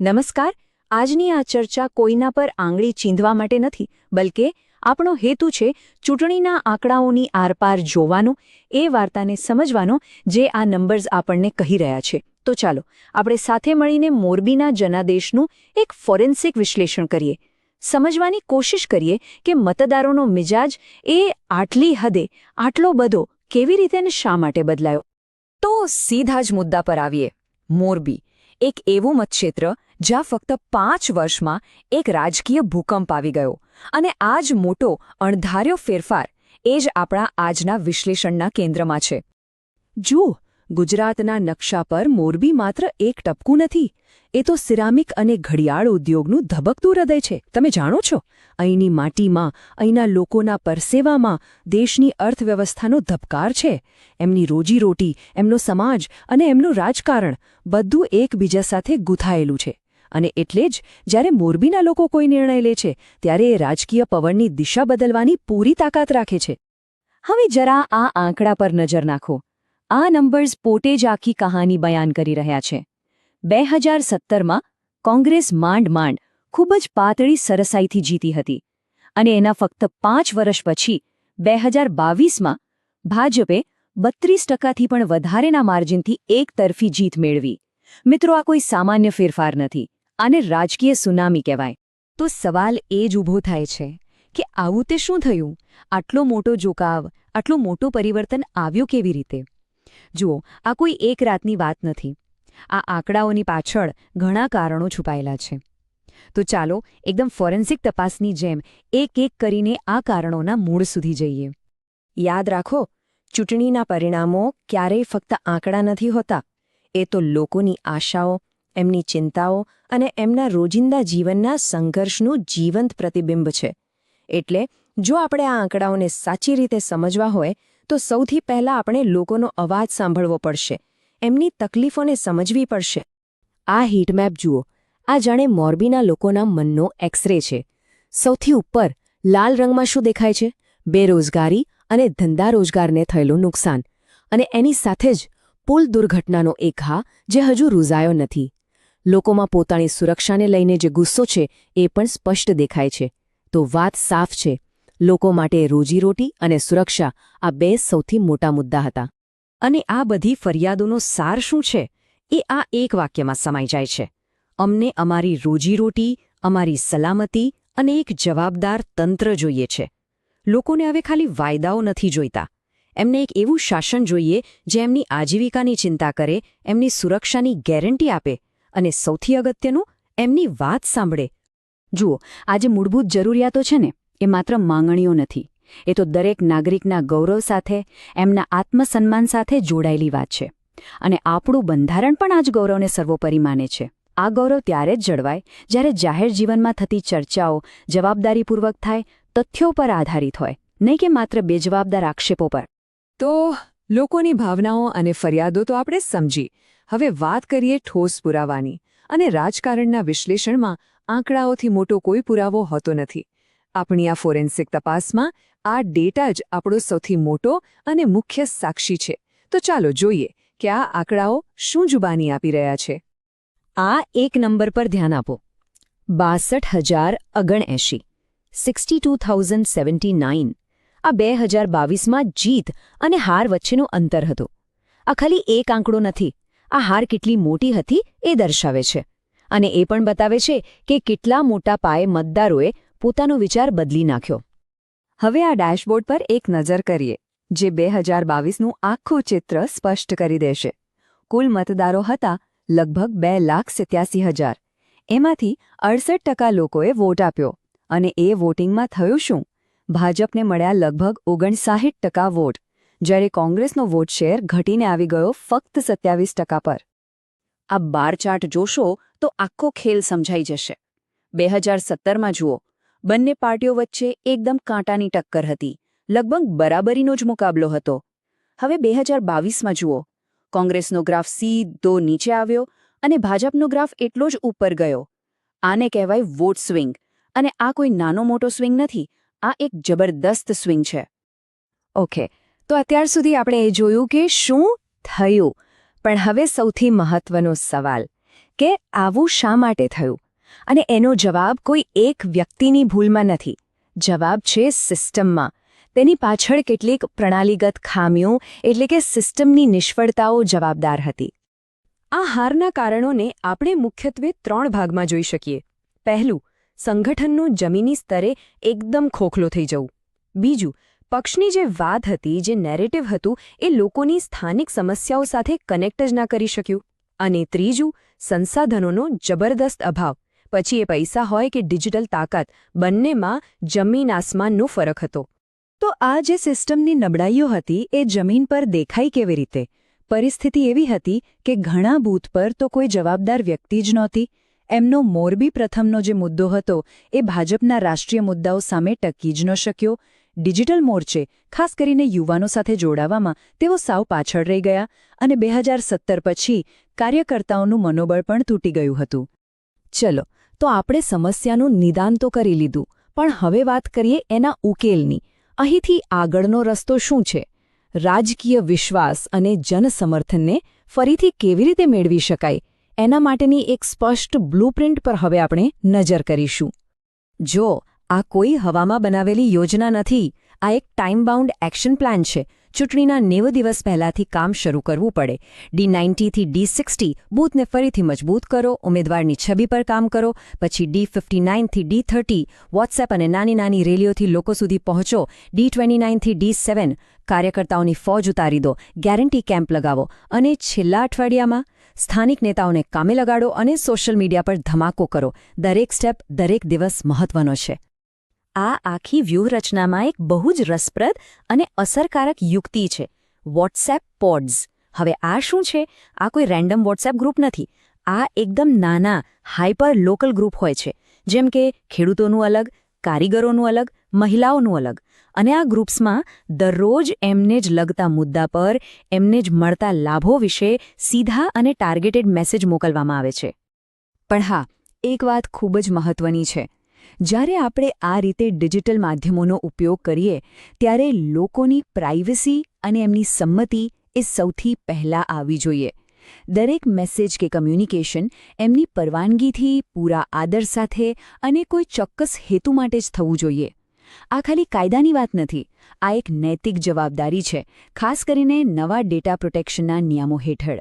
નમસ્કાર. આજની આ ચર્ચા કોઈના પર આંગળી ચીંધવા માટે નથી, બલકે આપણો હેતુ છે ચૂંટણીના આંકડાઓની આરપાર જોવાનો, એ વાર્તાને સમજવાનો જે આ નંબર્સ આપણને કહી રહ્યા છે. તો ચાલો આપણે સાથે મળીને મોરબીના જનાદેશનું એક ફોરેન્સિક વિશ્લેષણ કરીએ, સમજવાની કોશિશ કરીએ કે મતદારોનો મિજાજ એ આટલી હદે આટલો બધો કેવી રીતે અને શા માટે બદલાયો. તો સીધા જ મુદ્દા પર આવીએ. મોરબી એક એવું મતક્ષેત્ર જ્યાં ફક્ત 5 વર્ષમાં એક રાજકીય ભૂકંપ આવી ગયો, અને આ જ મોટો અણધાર્યો ફેરફાર એ જ આપણા આજના વિશ્લેષણના કેન્દ્રમાં છે. જુઓ, ગુજરાતના નકશા પર મોરબી માત્ર એક ટપકું નથી, એ તો સિરામિક અને ઘડિયાળ ઉદ્યોગનું ધબકતું હૃદય છે. તમે જાણો છો, અહીંની માટીમાં, અહીંના લોકોના પરસેવામાં દેશની અર્થવ્યવસ્થાનો ધબકાર છે. એમની રોજીરોટી, એમનો સમાજ અને એમનું રાજકારણ બધું એકબીજા સાથે ગૂંથાયેલું છે. અને એટલે જ જ્યારે મોરબીના લોકો કોઈ નિર્ણય લે છે ત્યારે એ રાજકીય પવનની દિશા બદલવાની પૂરી તાકાત રાખે છે. હવે જરા આ આંકડા પર નજર નાખો. આ નંબર્સ પોતે જ આખી કહાની બયાન કરી રહ્યા છે. 2017માં કોંગ્રેસ માંડ ખૂબ જ પાતળી સરસાઈથી જીતી હતી, અને એના ફક્ત 5 વર્ષ પછી 2022માં ભાજપે 32%થી પણ વધારેના માર્જિનથી એકતરફી જીત મેળવી. મિત્રો, આ કોઈ સામાન્ય ફેરફાર નથી, આને રાજકીય સુનામી કહેવાય. તો સવાલ એ જ ઊભો થાય છે કે આવું તે શું થયું? આટલો મોટો ઝુકાવ, આટલું મોટું પરિવર્તન આવ્યું કેવી રીતે? જુઓ, આ કોઈ એક રાતની વાત નથી. આ આંકડાઓની પાછળ ઘણા કારણો છુપાયેલા છે. તો ચાલો એકદમ ફોરેન્સિક તપાસની જેમ એક એક કરીને આ કારણોના મૂળ સુધી જઈએ. યાદ રાખો, ચૂંટણીના પરિણામો ક્યારેય ફક્ત આંકડા નથી હોતા. એ તો લોકોની આશાઓ, એમની ચિંતાઓ અને એમના રોજિંદા જીવનના સંઘર્ષનું જીવંત પ્રતિબિંબ છે. એટલે જો આપણે આ આંકડાઓને સાચી રીતે સમજવા હોય તો સૌથી પહેલાં આપણે લોકોનો અવાજ સાંભળવો પડશે, એમની તકલીફોને સમજવી પડશે. આ હીટમેપ જુઓ, આ જાણે મોરબીના લોકોના મનનો એક્સરે છે. સૌથી ઉપર લાલ રંગમાં શું દેખાય છે? બેરોજગારી અને ધંધા રોજગારને થયેલું નુકસાન, અને એની સાથે જ પુલ દુર્ઘટનાનો એક ઘા જે હજુ રૂઝાયો નથી. લોકોમાં પોતાની સુરક્ષાને લઈને જે ગુસ્સો છે એ પણ સ્પષ્ટ દેખાય છે. તો વાત સાફ છે, લોકો માટે રોજીરોટી અને સુરક્ષા આ બે સૌથી મોટા મુદ્દા હતા. અને આ બધી ફરિયાદોનો સાર શું છે? એ આ એક વાક્યમાં સમાઈ જાય છે: અમને અમારી રોજીરોટી, અમારી સલામતી અને એક જવાબદાર તંત્ર જોઈએ છે. લોકોને હવે ખાલી વાયદાઓ નથી જોઈતા, એમને એક એવું શાસન જોઈએ જે એમની આજીવિકાની ચિંતા કરે, એમની સુરક્ષાની ગેરંટી આપે અને સૌથી અગત્યનું, એમની વાત સાંભળે. જુઓ, આ જે મૂળભૂત જરૂરિયાતો છે ને, એ માત્ર માંગણીઓ નથી. એ તો દરેક નાગરિકના ગૌરવ સાથે, એમના આત્મસન્માન સાથે જોડાયેલી વાત છે. અને આપણું બંધારણ પણ આ જ ગૌરવને સર્વોપરી માને છે. આ ગૌરવ ત્યારે જ જળવાય જ્યારે જાહેર જીવનમાં થતી ચર્ચાઓ જવાબદારીપૂર્વક થાય, તથ્યો પર આધારિત હોય, નહીં કે માત્ર બેજવાબદાર આક્ષેપો પર. તો લોકોની ભાવનાઓ અને ફરિયાદો તો આપણે સમજી. હવે વાત કરીએ ઠોસ પુરાવાની. અને રાજકારણના વિશ્લેષણમાં આંકડાઓથી મોટો કોઈ પુરાવો હોતો નથી. આપણી આ ફોરેન્સિક તપાસમાં આ ડેટા જ આપણો સૌથી મોટો અને મુખ્ય સાક્ષી છે. તો ચાલો જોઈએ કે આ આંકડાઓ શું જુબાની આપી રહ્યા છે. આ એક નંબર પર ધ્યાન આપો: 62,079, 62,079. આ 2022માં જીત અને હાર વચ્ચેનું અંતર હતું. આ ખાલી એક આંકડો નથી, આ હાર કેટલી મોટી હતી એ દર્શાવે છે. અને એ પણ બતાવે છે કે કેટલા મોટા પાયે મતદારોએ પોતાનો વિચાર બદલી નાખ્યો. હવે આ ડેશબોર્ડ પર એક નજર કરીએ, જે 2022નું આખું ચિત્ર સ્પષ્ટ કરી દેશે. કુલ મતદારો હતા લગભગ 2,87,000. એમાંથી 68% લોકોએ વોટ આપ્યો. અને એ વોટિંગમાં થયું શું? ભાજપને મળ્યા લગભગ 59% વોટ, જ્યારે કોંગ્રેસનો વોટ શેર ઘટીને આવી ગયો ફક્ત 27% પર. આ બાર ચાર્ટ જોશો તો આખો ખેલ સમજાઈ જશે. 2017માં જુઓ, બંને પાર્ટીઓ વચ્ચે એકદમ કાંટાની ટક્કર હતી, લગભગ બરાબરીનો જ મુકાબલો હતો. હવે 2022માં જુઓ, કોંગ્રેસનો ગ્રાફ સીધો નીચે આવ્યો અને ભાજપનો ગ્રાફ એટલો જ ઉપર ગયો. આને કહેવાય વોટ સ્વિંગ. અને આ કોઈ નાનો મોટો સ્વિંગ નથી, આ એક જબરદસ્ત સ્વિંગ છે. ઓકે, તો અત્યાર સુધી આપણે એ જોયું કે શું થયું, પણ હવે સૌથી મહત્વનો સવાલ: કે આવું શા માટે થયું. અને એનો જવાબ કોઈ એક વ્યક્તિની ભૂલમાં નથી. જવાબ છે સિસ્ટમમાં. તેની પાછળ કેટલીક પ્રણાલીગત ખામીઓ એટલે કે સિસ્ટમની નિષ્ફળતાઓ જવાબદાર હતી. આ હારના કારણોને આપણે મુખ્યત્વે 3 ભાગમાં જોઈ શકીએ. પહેલું, સંગઠનનું જમીની સ્તરે એકદમ ખોખલો થઈ જવું. બીજું, પક્ષની જે વાત હતી, જે નેરેટિવ હતું, એ લોકોની સ્થાનિક સમસ્યાઓ સાથે કનેક્ટ જ ના કરી શક્યું. અને ત્રીજું, સંસાધનોનો જબરદસ્ત અભાવ. પછી એ પૈસા હોય કે ડિજિટલ તાકાત, બંનેમાં જમીન આસમાનનો ફરક હતો. તો આ જે સિસ્ટમની નબળાઈઓ હતી એ જમીન પર દેખાઈ કેવી રીતે? પરિસ્થિતિ એવી હતી કે ઘણા બૂથ પર તો કોઈ જવાબદાર વ્યક્તિ જ નહોતી. એમનો મોરબી પ્રથમનો જે મુદ્દો હતો એ ભાજપના રાષ્ટ્રીય મુદ્દાઓ સામે ટકી જ ન શક્યો. ડિજિટલ મોરચે, ખાસ કરીને યુવાનો સાથે જોડાવામાં તેઓ સાવ પાછળ રહી ગયા અને 2017 પછી કાર્યકર્તાઓનું મનોબળ પણ તૂટી ગયું હતું. ચલો, તો આપણે સમસ્યાનું નિદાન તો કરી લીધું, પણ હવે વાત કરીએ એના ઉકેલની. અહીંથી આગળનો રસ્તો શું છે? રાજકીય વિશ્વાસ અને જનસમર્થનને ફરીથી કેવી રીતે મેળવી શકાય? એના માટેની એક સ્પષ્ટ બ્લુપ્રિન્ટ પર હવે આપણે નજર કરીશું. જો આ કોઈ હવામાં બનાવેલી યોજના નથી, આ એક ટાઈમ બાઉન્ડ એક્શન પ્લાન છે. ચૂંટણીના 90 દિવસ પહેલાંથી કામ શરૂ કરવું પડે. D90 થી D60 બૂથને ફરીથી મજબૂત કરો, ઉમેદવારની છબી પર કામ કરો. પછી D59 થી D30 વોટ્સએપ અને નાની નાની રેલીઓથી લોકો સુધી પહોંચો. D29 થી D7 કાર્યકર્તાઓની ફોજ ઉતારી દો, ગેરંટી કેમ્પ લગાવો. અને છેલ્લા અઠવાડિયામાં સ્થાનિક નેતાઓને કામે લગાડો અને સોશિયલ મીડિયા પર ધમાકો કરો. દરેક સ્ટેપ, દરેક દિવસ મહત્વનો છે. આ આખી વ્યૂહરચનામાં એક બહુ જ રસપ્રદ અને અસરકારક યુક્તિ છે: વોટ્સએપ પોડ્સ. હવે આ શું છે? આ કોઈ રેન્ડમ વોટ્સએપ ગ્રુપ નથી. આ એકદમ નાના, હાઇપર લોકલ ગ્રુપ હોય છે, જેમ કે ખેડૂતોનું અલગ, કારીગરોનું અલગ, મહિલાઓનું અલગ. અને આ ગ્રુપ્સમાં દરરોજ એમને જ લગતા મુદ્દા પર, એમને જ મળતા લાભો વિશે સીધા અને ટાર્ગેટેડ મેસેજ મોકલવામાં આવે છે. પણ હા, એક વાત ખૂબ જ મહત્વની છે. જ્યારે આપણે આ રીતે ડિજિટલ માધ્યમોનો ઉપયોગ કરીએ ત્યારે લોકોની પ્રાઇવસી અને એમની સંમતિ એ સૌથી પહેલાં આવવી જોઈએ. દરેક મેસેજ કે કમ્યુનિકેશન એમની પરવાનગીથી, પૂરા આદર સાથે અને કોઈ ચોક્કસ હેતુ માટે જ થવું જોઈએ. આ ખાલી કાયદાની વાત નથી, આ એક નૈતિક જવાબદારી છે, ખાસ કરીને નવા ડેટા પ્રોટેક્શનના નિયમો હેઠળ.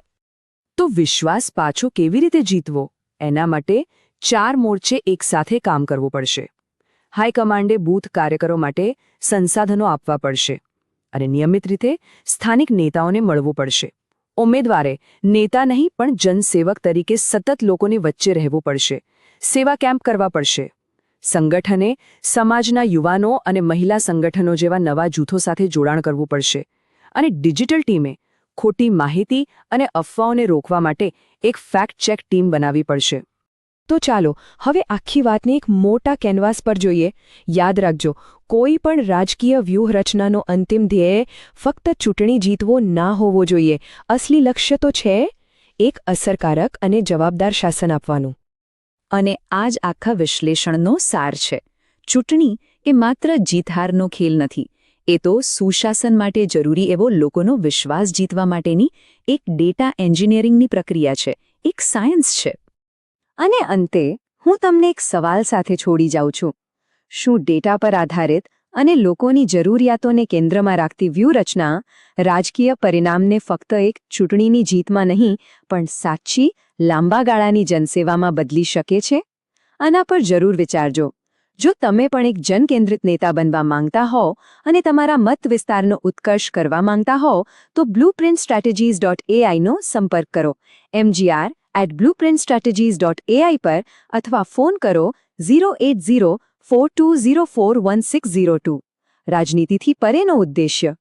તો વિશ્વાસ પાછો કેવી રીતે જીતવો? એના માટે 4 મોરચે એકસાથે કામ કરવું પડશે. હાઈકમાન્ડે બૂથ કાર્યકરો માટે સંસાધનો આપવા પડશે અને નિયમિત રીતે સ્થાનિક નેતાઓને મળવું પડશે. ઉમેદવારે નેતા નહીં પણ જનસેવક તરીકે સતત લોકોની વચ્ચે રહેવું પડશે. સેવા કેમ્પ કરવા પડશે. સંગઠને સમાજના યુવાનો અને મહિલા સંગઠનો જેવા નવા જૂથો સાથે જોડાણ કરવું પડશે. અને ડિજિટલ ટીમે ખોટી માહિતી અને અફવાઓને રોકવા માટે એક ફેક્ટ ચેક ટીમ બનાવવી પડશે. તો ચાલો હવે આખી વાતને એક મોટા કેનવાસ પર જોઈએ. યાદ રાખજો, કોઈ પણ રાજકીય વ્યૂહરચનાનો અંતિમ ધ્યેય ફક્ત ચૂંટણી જીતવો ના હોવો જોઈએ. અસલી લક્ષ્ય તો છે એક અસરકારક અને જવાબદાર શાસન આપવાનું. અને આ જ આખા વિશ્લેષણનો સાર છે. ચૂંટણી એ માત્ર જીત-હારનો ખેલ નથી. એ તો સુશાસન માટે જરૂરી એવો લોકોનો વિશ્વાસ જીતવા માટેની એક ડેટા એન્જિનિયરિંગની પ્રક્રિયા છે, એક સાયન્સ છે. અને અંતે હું તમને એક સવાલ સાથે છોડી જાઉં છું. શું ડેટા પર આધારિત અને લોકોની જરૂરિયાતોને કેન્દ્રમાં રાખતી વ્યૂહરચના રાજકીય પરિણામને ફક્ત એક ચૂંટણીની જીતમાં નહીં પણ સાચી લાંબા ગાળાની જનસેવામાં બદલી શકે છે? આના પર જરૂર વિચારજો. જો તમે પણ એક જનકેન્દ્રિત નેતા બનવા માંગતા હો અને તમારા મત વિસ્તારનો ઉત્કર્ષ કરવા માંગતા હો તો blueprintstrategies.ai નો સંપર્ક કરો. mgr@blueprintstrategies.ai પર અથવા ફોન કરો 08042041602. રાજનીતિથી પરેનો ઉદ્દેશ્ય.